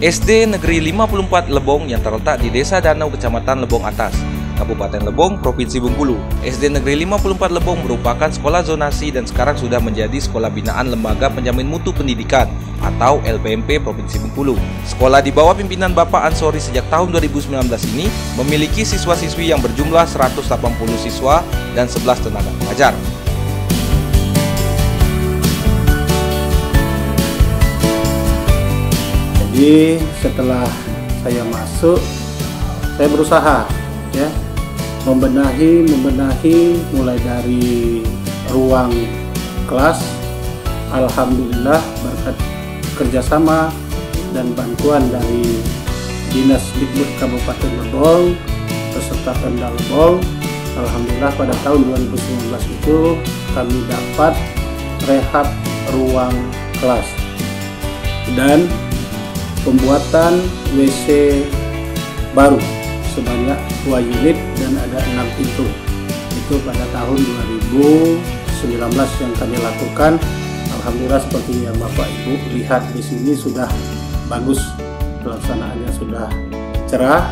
SD Negeri 54 Lebong yang terletak di Desa Danau, Kecamatan Lebong Atas, Kabupaten Lebong, Provinsi Bengkulu. SD Negeri 54 Lebong merupakan sekolah zonasi dan sekarang sudah menjadi sekolah binaan Lembaga Penjamin Mutu Pendidikan atau LPMP Provinsi Bengkulu. Sekolah di bawah pimpinan Bapak Ansori sejak tahun 2019 ini memiliki siswa-siswi yang berjumlah 180 siswa dan 11 tenaga pengajar. Jadi setelah saya masuk, saya berusaha ya membenahi mulai dari ruang kelas. Alhamdulillah berkat kerjasama dan bantuan dari Dinas Dikbud Kabupaten Lebong beserta Pemda Lebong, alhamdulillah pada tahun 2019 itu kami dapat rehab ruang kelas dan pembuatan WC baru sebanyak 2 unit dan ada 6 pintu. Itu pada tahun 2019 yang kami lakukan. Alhamdulillah seperti yang Bapak Ibu lihat di sini sudah bagus, pelaksanaannya sudah cerah.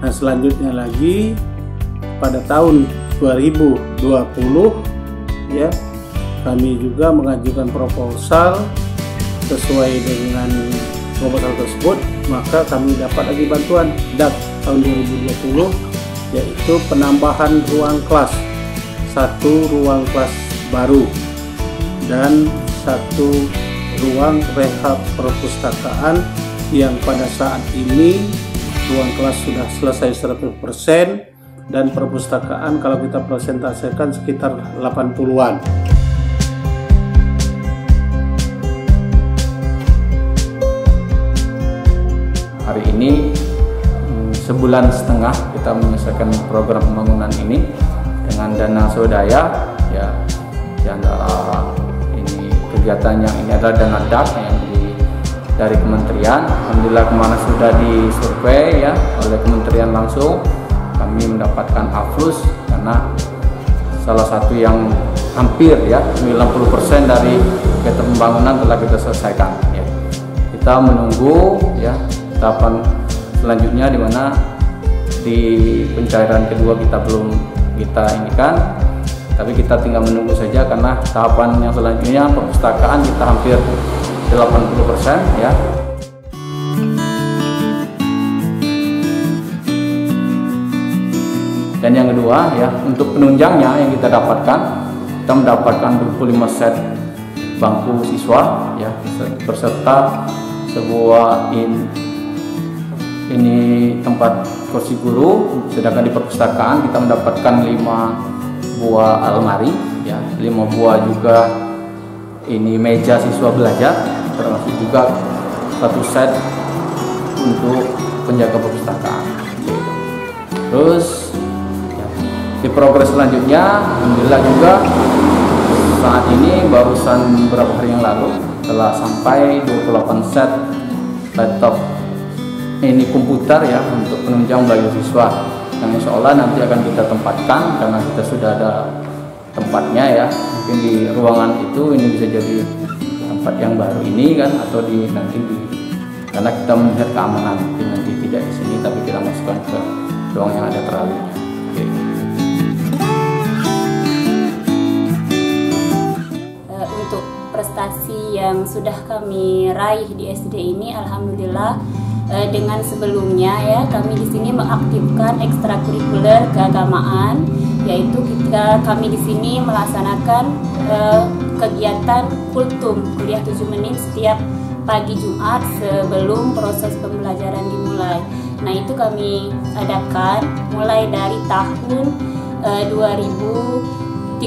Nah, selanjutnya lagi pada tahun 2020 ya kami juga mengajukan proposal sesuai dengan proposal tersebut, maka kami dapat lagi bantuan DAP tahun 2020 yaitu penambahan ruang kelas, 1 ruang kelas baru dan 1 ruang rehab perpustakaan yang pada saat ini ruang kelas sudah selesai 100% dan perpustakaan kalau kita presentasikan sekitar 80-an. Hari ini sebulan setengah kita menyelesaikan program pembangunan ini dengan dana swadaya ya, di antara ini kegiatan yang ini adalah dana DAP yang dari kementerian. Alhamdulillah kemarin sudah disurvei ya oleh kementerian langsung, kami mendapatkan A+ karena salah satu yang hampir ya 90% dari kegiatan pembangunan telah kita selesaikan ya. Kita menunggu ya tahapan selanjutnya di mana di pencairan kedua kita belum kita inikan, tapi kita tinggal menunggu saja karena tahapan yang selanjutnya perpustakaan kita hampir 80% ya. Dan yang kedua ya untuk penunjangnya yang kita mendapatkan 25 set bangku siswa ya beserta sebuah ini tempat kursi guru, sedangkan di perpustakaan kita mendapatkan 5 buah almari ya, 5 buah juga ini meja siswa belajar, termasuk juga 1 set untuk penjaga perpustakaan. Terus ya, di progres selanjutnya alhamdulillah juga saat ini barusan beberapa hari yang lalu telah sampai 28 set laptop ini komputer ya untuk penunjang bagi siswa yang insya Allah nanti akan kita tempatkan karena kita sudah ada tempatnya ya, mungkin di ruangan itu ini bisa jadi tempat yang baru ini kan, atau karena kita melihat keamanan mungkin nanti tidak di sini tapi kita masukkan ke ruang yang ada terlalunya. Okay. Untuk prestasi yang sudah kami raih di SD ini alhamdulillah dengan sebelumnya ya kami di sini mengaktifkan ekstrakurikuler keagamaan, yaitu kami di sini melaksanakan kegiatan kultum kuliah 7 menit setiap pagi Jumat sebelum proses pembelajaran dimulai. Nah itu kami adakan mulai dari tahun 2013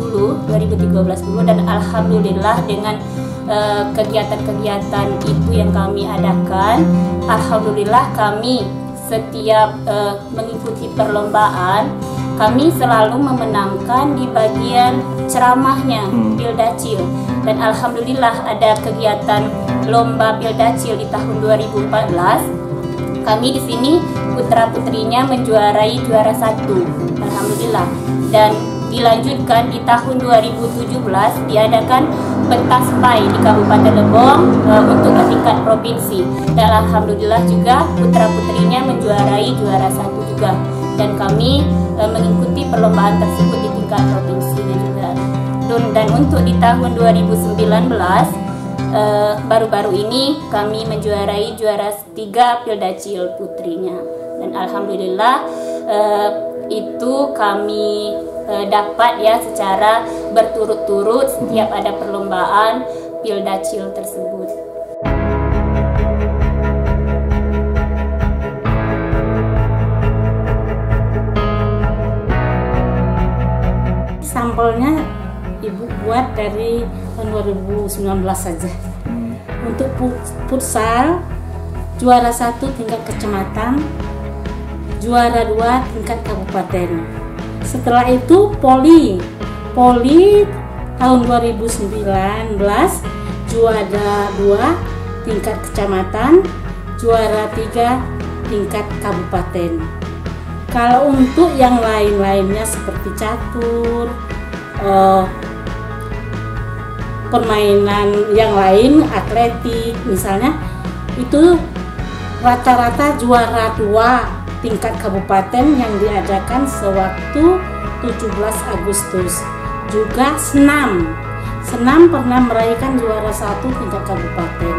dulu dan alhamdulillah dengan kegiatan-kegiatan itu yang kami adakan, alhamdulillah kami setiap mengikuti perlombaan kami selalu memenangkan di bagian ceramahnya Pildacil, dan alhamdulillah ada kegiatan lomba Pildacil di tahun 2014 kami di sini putra putrinya menjuarai juara 1 alhamdulillah, dan dilanjutkan di tahun 2017 diadakan pentas PAI di Kabupaten Lebong untuk tingkat provinsi, dan alhamdulillah juga putra-putrinya menjuarai juara 1 juga, dan kami mengikuti perlombaan tersebut di tingkat provinsi dan untuk di tahun 2019 baru-baru ini kami menjuarai juara 3 Pildacil putrinya, dan alhamdulillah itu kami dapat ya secara berturut-turut setiap ada perlombaan Pildacil tersebut. Sampelnya Ibu buat dari tahun 2019 saja. Untuk futsal juara 1 tingkat kecamatan, juara 2 tingkat kabupaten. Setelah itu poli tahun 2019 juara 2 tingkat kecamatan, juara 3 tingkat kabupaten. Kalau untuk yang lain-lainnya seperti catur, permainan yang lain, atletik misalnya, itu rata-rata juara 2 tingkat kabupaten yang diadakan sewaktu 17 Agustus. Juga senam pernah meraihkan juara 1 tingkat kabupaten.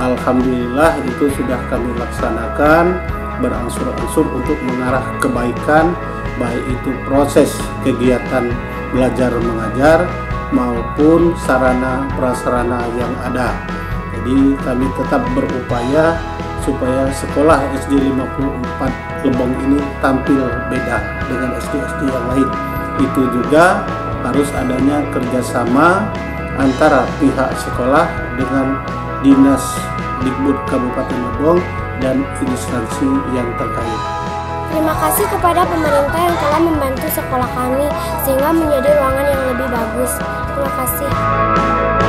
Alhamdulillah itu sudah kami laksanakan berangsur-angsur untuk mengarah kebaikan, baik itu proses kegiatan belajar mengajar maupun sarana prasarana yang ada. Jadi kami tetap berupaya supaya sekolah SD 54 Lebong ini tampil beda dengan SD-SD yang lain. Itu juga harus adanya kerjasama antara pihak sekolah dengan Dinas Dikbud Kabupaten Lebong dan instansi yang terkait. Terima kasih kepada pemerintah yang telah membantu sekolah kami sehingga menjadi ruangan yang lebih bagus. Terima kasih.